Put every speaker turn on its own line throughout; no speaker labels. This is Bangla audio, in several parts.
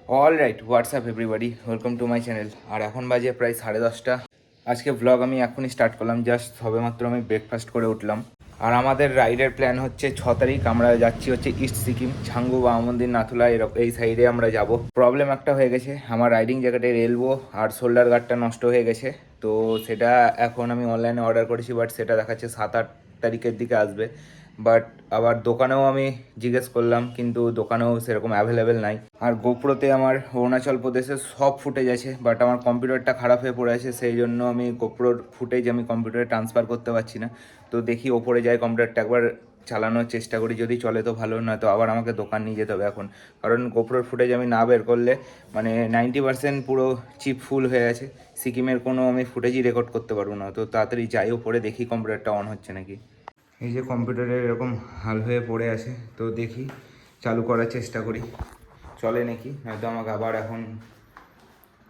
All right, what's up everybody, welcome to my channel. আর এখন বাজে প্রায় 10:30। আজকে ব্লগ আমি এখনই স্টার্ট করলাম, জাস্ট সবেমাত্র আমি ব্রেকফাস্ট করে উঠলাম। আর আমাদের রাইডের প্ল্যান হচ্ছে 6 তারিখ, আমরা যাচ্ছি হচ্ছে ইস্ট সিকিম, ছাঙ্গু বাবা মন্দির, নাথুলা, এই সাইডে আমরা যাব। প্রবলেম একটা হয়ে গেছে, আমার রাইডিং জ্যাকেটের এলবো আর শোল্ডার গার্ডটা নষ্ট হয়ে গেছে। তো সেটা এখন আমি অনলাইনে অর্ডার করেছি, বাট সেটা দেখাচ্ছে 7-8 তারিখের দিকে আসবে। বাট আবার দোকানেও আমি জিজ্ঞেস করলাম, কিন্তু দোকানেও সেরকম অ্যাভেলেবেল নাই। আর গোপ্রোতে আমার অরুণাচল প্রদেশের সব ফুটেজ আছে, বাট আমার কম্পিউটারটা খারাপ হয়ে পড়ে আছে, সেই জন্য আমি গোপ্রোর ফুটেজ আমি কম্পিউটারে ট্রান্সফার করতে পারছি না। তো দেখি ওপরে যাই, কম্পিউটারটা একবার চালানোর চেষ্টা করি, যদি চলে তো ভালো, না তো আবার আমাকে দোকান নিয়ে যেতে হবে এখন। কারণ গোপ্রোর ফুটেজ আমি না বের করলে মানে 90% পুরো চিপ ফুল হয়ে আছে, সিকিমের কোনো আমি ফুটেজই রেকর্ড করতে পারবো না। তো তাড়াতাড়ি যাই ওপরে, দেখি কম্পিউটারটা অন হচ্ছে নাকি। এই যে কম্পিউটারে এরকম হাল হয়ে পড়ে আছে, তো দেখি চালু করার চেষ্টা করি চলে নাকি, নয়তো আমাকে আবার এখন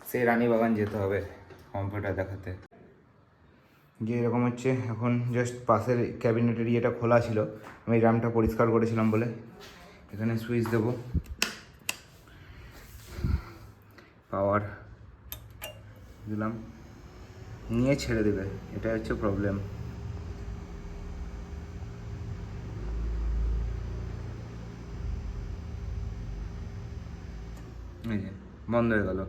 সেই রানীবাগান যেতে হবে কম্পিউটার দেখাতে। যে এরকম হচ্ছে, এখন জাস্ট পাশের ক্যাবিনেটের ইয়েটা খোলা ছিল, আমি র্যামটা পরিষ্কার করেছিলাম বলে। এখানে সুইচ দেবো, পাওয়ার দিলাম, নিয়ে ছেড়ে দেবে, এটা হচ্ছে প্রবলেম। এই যে বন্ধ হয়ে গেল,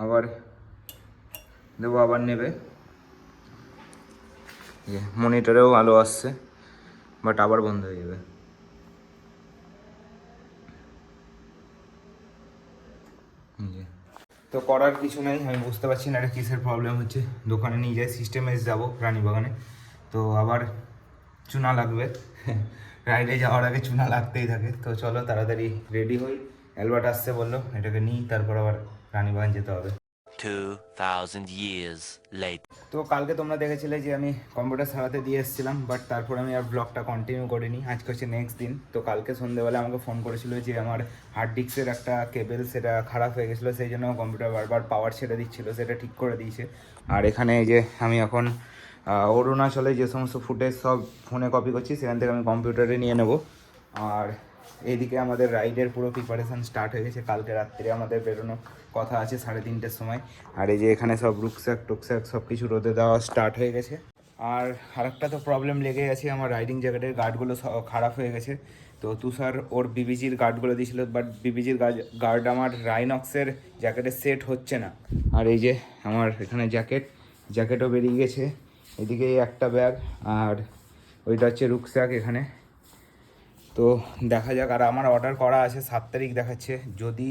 আবার দেবো, আবার নেবে। মনিটরেও আলো আসছে, বাট আবার বন্ধ হয়ে যাবে। তো করার কিছু নেই, আমি বুঝতে পারছি না এটা কিসের প্রবলেম হচ্ছে। দোকানে নিয়ে যাই, সিস্টেমে যাবো রানীবাগানে, তো আবার চুনা লাগবে। রাইডে যাওয়ার আগে চুনা লাগতেই থাকে। তো চলো তাড়াতাড়ি রেডি হই, অ্যালবার্ট আসছে বললো, এটাকে নিই, তারপর আবার রানীবাগান যেতে হবে।
2000 years later.
তো কালকে তোমরা দেখেছিলে যে আমি কম্পিউটার সারাতে দিয়ে এসেছিলাম, বাট তারপর আমি আর ব্লগটা কন্টিনিউ করিনি। আজকে হচ্ছে নেক্সট দিন। তো কালকে সন্ধ্যেবেলা আমাকে ফোন করেছিল যে আমার হার্ড ডিস্কের একটা কেবেল সেটা খারাপ হয়ে গেছিলো, সেই জন্য কম্পিউটার বারবার পাওয়ার ছেড়ে দিচ্ছিলো, সেটা ঠিক করে দিয়েছে। আর এখানে এই যে আমি এখন অরুণাচলে যে সমস্ত ফুটেজ সব ফোনে কপি করছি, সেখান থেকে আমি কম্পিউটারে নিয়ে নেব। আর এইদিকে আমাদের রাইডের পুরো প্রিপারেশান স্টার্ট হয়ে গেছে, কালকে রাত্রে আমাদের বেরোনো কথা আছে 3:30-র সময়। আর এই যে এখানে সব রুকস্যাক টুকস্যাক সব কিছু রোদে দেওয়া স্টার্ট হয়ে গেছে। আর আরেকটা তো প্রবলেম লেগে গেছে, আমার রাইডিং জ্যাকেটের গার্ডগুলো খারাপ হয়ে গেছে। তো তুষার ওর বিবিজির গার্ডগুলো দিয়েছিল, বাট বিবিজির গার্ড আমার রাইনক্সের জ্যাকেটের সেট হচ্ছে না। আর এই যে আমার এখানে জ্যাকেটও বেরিয়ে গেছে, এদিকে একটা ব্যাগ, আর ওইটা হচ্ছে রুকস্যাক এখানে। তো দেখা যাক, আর আমার অর্ডার করা আছে 7 তারিখ দেখাচ্ছে, যদি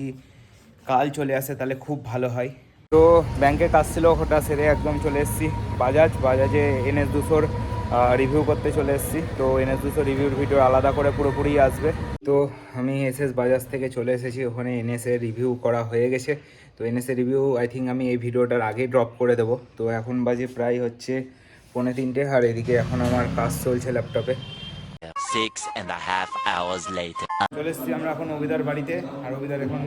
কাল চলে আসে তাহলে খুব ভালো হয়। তো ব্যাংকে কাজ ছিল, ওটা সেরে একদম চলে এসেছি বাজাজে NS200 রিভিউ করতে চলে এসেছি। তো NS200 রিভিউর ভিডিও আলাদা করে পুরোপুরি আসবে। তো আমি বাজাজ থেকে চলে এসেছি, ওখানে NS-এর রিভিউ করা হয়ে গেছে। তো NS-এর রিভিউ আই থিঙ্ক আমি এই ভিডিওটার আগেই ড্রপ করে দেবো। তো এখন বাজে প্রায় হচ্ছে 2:45, আর এদিকে এখন আমার কাজ চলছে ল্যাপটপে।
6.5 hours later.
চলে এসেছি আমরা এখন অভিদার বাড়িতে। আর অভিদার এখন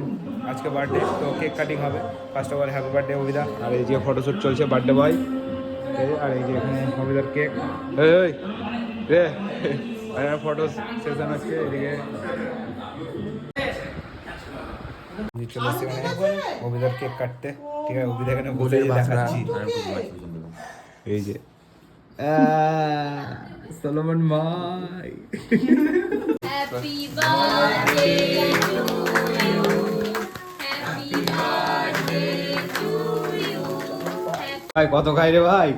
আজকে বার্থডে, তো কেক কাটিং হবে। First of all happy birthday অভিদা। আর এই যে ফটোশ্যুট চলছে, বার্থডে বয়। আর এই যে এখানে অভিদার কেক, এই রে ফটো সেশন হচ্ছে এদিকে। চলে এসেছি মানে অভিদার কেক কাটতে, ঠিক আছে? অভিদা এখানে বলে দেখাচ্ছি, এই যে Solomon my.
Happy birthday to you. Happy birthday to you.
ভাই কত খাই রে ভাই,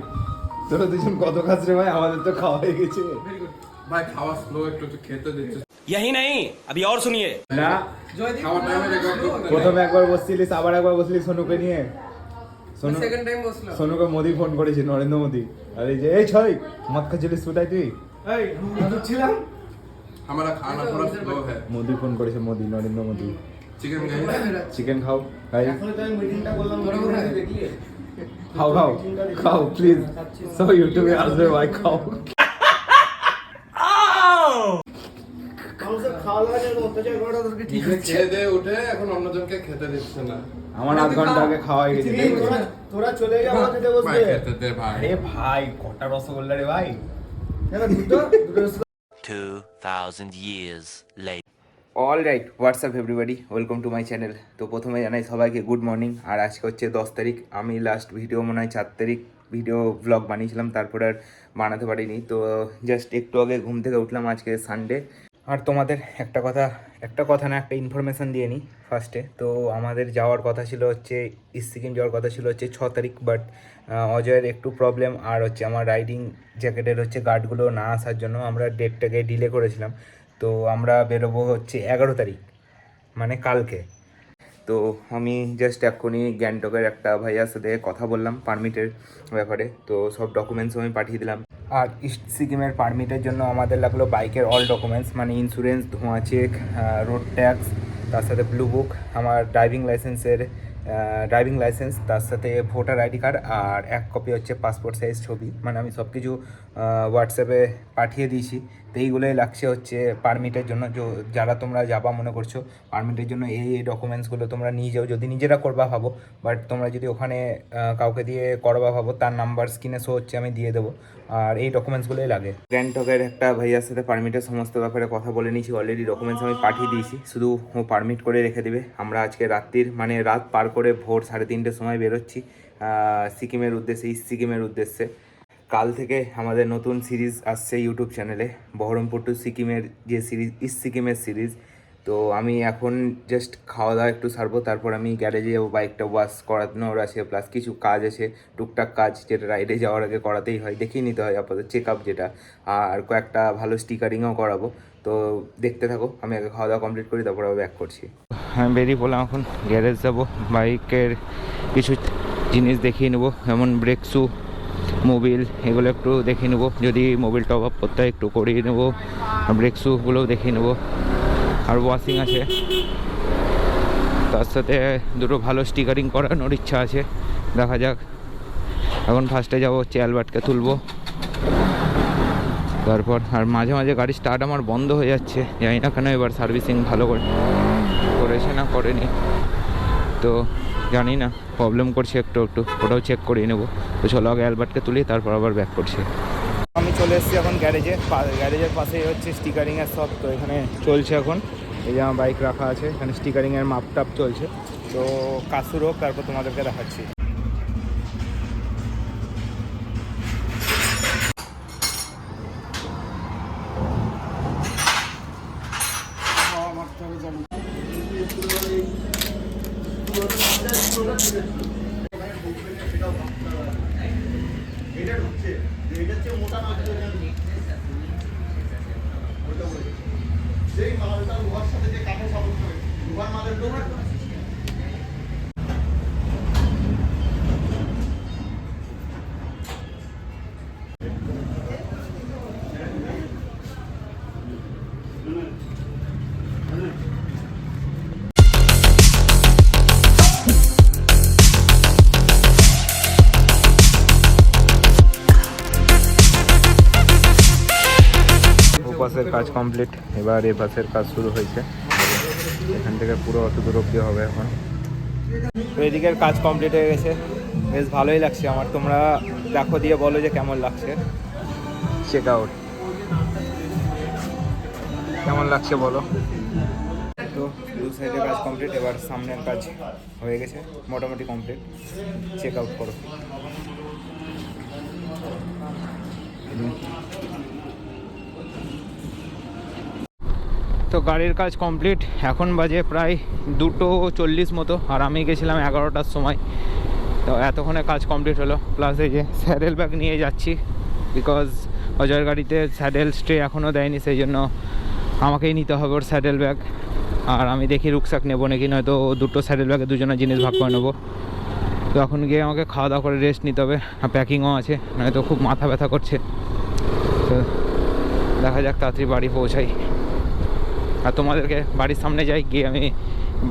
তোরা দুজন কত খাস রে ভাই? আমাদের তো খাওয়া হয়ে গেছে
ভাই। খাওয়া স্লো, একটু খেতে দিচ্ছে
यही नहीं अभी और सुनिए।
না।
খাওয়ার টাইমে রেকর্ড করতে
প্রথমে একবার বসছিলিস, আবার একবার বসলি সোনুকে নিয়ে।
সেকেন্ড টাইম বসলাম।
সোনুকে মোদি ফোন করেছে, নরেন্দ্র মোদি। আর এই যে এই ছয় মদ খাচ্ছিলিস কোথায় তুই?
ছিলাম हमारा खाना थोड़ा स्लो है।
মোদি ফোন করেছে, Modi, Narendra Modi.
Chicken guys,
chicken খাও ভাই, খাও খাও খাও প্লিজ, সব ইউটিউবে আসবে ভাই, খাও।
খেয়ে দিয়ে উঠে এখন অন্যজনকে খেতে দিচ্ছে না।
আমার 8 ঘন্টা আগে খাওয়া হয়ে গেছে।
তোরা চলে যাও, খেতে
ভাই
বসবে।
খেতে দে ভাই।
আরে ভাই কটা রসগোল্লা রে ভাই।
2000 years later.
All right, what's up everybody, welcome to my channel. তো প্রথমে জানাই সবাইকে গুড মর্নিং। আর আজকে হচ্ছে 10 তারিখ। আমি লাস্ট ভিডিও মনে হয় 4 তারিখ ভিডিও ব্লগ বানিয়েছিলাম, তারপরে আর বানাতে পারিনি। তো জাস্ট একটু আগে ঘুম থেকে উঠলাম, আজকে সানডে। আর তোমাদের একটা কথা না, একটা ইনফরমেশান দিয়ে নিই ফার্স্টে। তো আমাদের যাওয়ার কথা ছিল হচ্ছে সিকিম যাওয়ার কথা ছিল হচ্ছে 6 তারিখ, বাট অজয়ের একটু প্রবলেম আর হচ্ছে আমার রাইডিং জ্যাকেটের হচ্ছে গার্ডগুলো না আসার জন্য আমরা ডেটটাকে ডিলে করেছিলাম। তো আমরা বেরোবো হচ্ছে 11 তারিখ, মানে কালকে। তো আমি জাস্ট এক্ষুনি গ্যাংটকের একটা ভাইয়ার সাথে কথা বললাম পারমিটের ব্যাপারে। তো সব ডকুমেন্টস আমি পাঠিয়ে দিলাম। আর ইস্ট সিকিমের পারমিটের জন্য আমাদের লাগলো বাইকের অল ডকুমেন্টস, মানে ইন্স্যুরেন্স, ধোঁয়া চেক, রোড ট্যাক্স, তার সাথে ব্লু বুক, আমার ড্রাইভিং লাইসেন্স, তার সাথে ভোটার আইডি কার্ড, আর 1 কপি হচ্ছে পাসপোর্ট সাইজ ছবি। মানে আমি সব কিছু হোয়াটসঅ্যাপে পাঠিয়ে দিয়েছি। তো এইগুলোই লাগছে হচ্ছে পারমিটের জন্য। যারা তোমরা যাবা মনে করছো পারমিটের জন্য, এই ডকুমেন্টসগুলো তোমরা নিয়ে যাও যদি নিজেরা করবা ভাবো। বাট তোমরা যদি ওখানে কাউকে দিয়ে করবা ভাবো, তার নাম্বার স্ক্রিনে শো হচ্ছে, আমি দিয়ে দেবো। আর এই ডকুমেন্টসগুলোই লাগে। গ্যাংটকের একটা ভাইয়ার সাথে পারমিটের সমস্ত ব্যাপারে কথা বলে নিয়েছি অলরেডি, ডকুমেন্টস আমি পাঠিয়ে দিয়েছি, শুধু ও পারমিট করে রেখে দেবে। আমরা আজকে রাত পার করে ভোর 3:30-র সময় বেরোচ্ছি সিকিমের উদ্দেশ্যে, ইস্ট সিকিমের উদ্দেশ্যে। কাল থেকে আমাদের নতুন সিরিজ আসছে ইউটিউব চ্যানেলে, বহরমপুর টু সিকিমের যে সিরিজ, ইস্ট সিকিমের সিরিজ। তো আমি এখন জাস্ট খাওয়া দাওয়া একটু সারবো, তারপর আমি গ্যারেজে যাবো, বাইকটা ওয়াশ করানোর আছে, প্লাস কিছু কাজ আছে, টুকটাক কাজ যেটা রাইডে যাওয়ার আগে করাতেই হয়, দেখিয়ে নিতে হয় আপাতত, চেক আপ যেটা। আর কয়েকটা ভালো স্টিকারিংও করাবো। তো দেখতে থাকো, আমি আগে খাওয়া দাওয়া কমপ্লিট করি, তারপর আবার ব্যাক করছি। আমি বেরিয়ে পড়লাম, এখন গ্যারেজ যাবো, বাইকের কিছু জিনিস দেখিয়ে নেবো, যেমন ব্রেক শু, মোবিল, এগুলো একটু দেখিয়ে নেবো। যদি মোবিল টপ আপ করতে হয় একটু করিয়ে নেবো, ব্রেক শুগুলোও দেখিয়ে নেবো। আর ওয়াশিং আছে, তার সাথে দুটো ভালো স্টিকারিং করানোর ইচ্ছা আছে, দেখা যাক। এখন ফার্স্টে যাবো হচ্ছে অ্যালবার্টকে তুলবো, তারপর। আর মাঝে মাঝে গাড়ি স্টার্ট আমার বন্ধ হয়ে যাচ্ছে, জানি না কেন। এবার সার্ভিসিং ভালো করেছে না করেনি, তো জানি না, প্রবলেম করছে একটু, ওটাও চেক করিয়ে নেবো। তো চলো আগে অ্যালবার্টকে তুলি, তারপর আবার ব্যাক করছি। আমি চলে এসেছি এখন গ্যারেজের পাশেই হচ্ছে স্টিকারিংয়ের শপ। তো এখানে চলছে এখন, এই যে আমার বাইক রাখা আছে, এখানে স্টিকারিংয়ের মাপটাপ চলছে। তো কাজ শুরু হোক, তারপর তোমাদেরকে দেখাচ্ছি। পাশের কাজ কমপ্লিট, এবার এ পাশের কাজ শুরু হয়েছে। এখান থেকে পুরো অত দূর অব্দি হবে এখন। তো এদিকের কাজ কমপ্লিট হয়ে গেছে, বেশ ভালোই লাগছে আমার। তোমরা দেখো, দিয়ে বলো যে কেমন লাগছে। চেক আউট কেমন লাগছে বলো। তো দু সাইডের কাজ কমপ্লিট, এবার সামনের কাজ হয়ে গেছে মোটামুটি কমপ্লিট। চেক আউট করো। তো গাড়ির কাজ কমপ্লিট, এখন বাজে প্রায় 2:40 মতো, আর আমি গেছিলাম 11টার সময়। তো এতক্ষণে কাজ কমপ্লিট হলো। প্লাস এই যে স্যাডেল ব্যাগ নিয়ে যাচ্ছি, বিকজ অজয়ের গাড়িতে স্যাডেল স্ট্রে এখনও দেয়নি, সেই জন্য আমাকেই নিতে হবে ওর স্যাডেল ব্যাগ। আর আমি দেখি রুকসাক নেবো নাকি, নয়তো দুটো স্যাডেল ব্যাগে দুজনের জিনিস ভাগ করে নেবো। তো এখন গিয়ে আমাকে খাওয়া দাওয়া করে রেস্ট নিতে হবে, আর প্যাকিংও আছে, নয়তো খুব মাথা ব্যথা করছে। তো দেখা যাক তাড়াতাড়ি বাড়ি পৌঁছাই। আর তোমাদেরকে বাড়ির সামনে যাই, গিয়ে আমি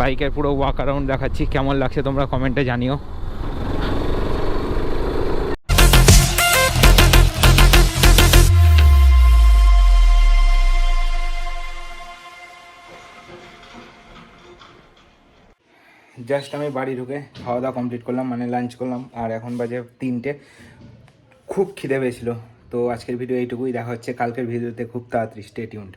বাইকের পুরো ওয়াক অ্যারাউন্ড দেখাচ্ছি, কেমন লাগছে তোমরা কমেন্টে জানিও। জাস্ট আমি বাড়ি ঢুকে খাওয়া দাওয়া কমপ্লিট করলাম, মানে লাঞ্চ করলাম, আর এখন বাজে 3টে। খুব খিদে পেয়েছিল। তো আজকের ভিডিও এইটুকুই, দেখা হচ্ছে কালকের ভিডিওতে খুব তাড়াতাড়ি। Stay tuned.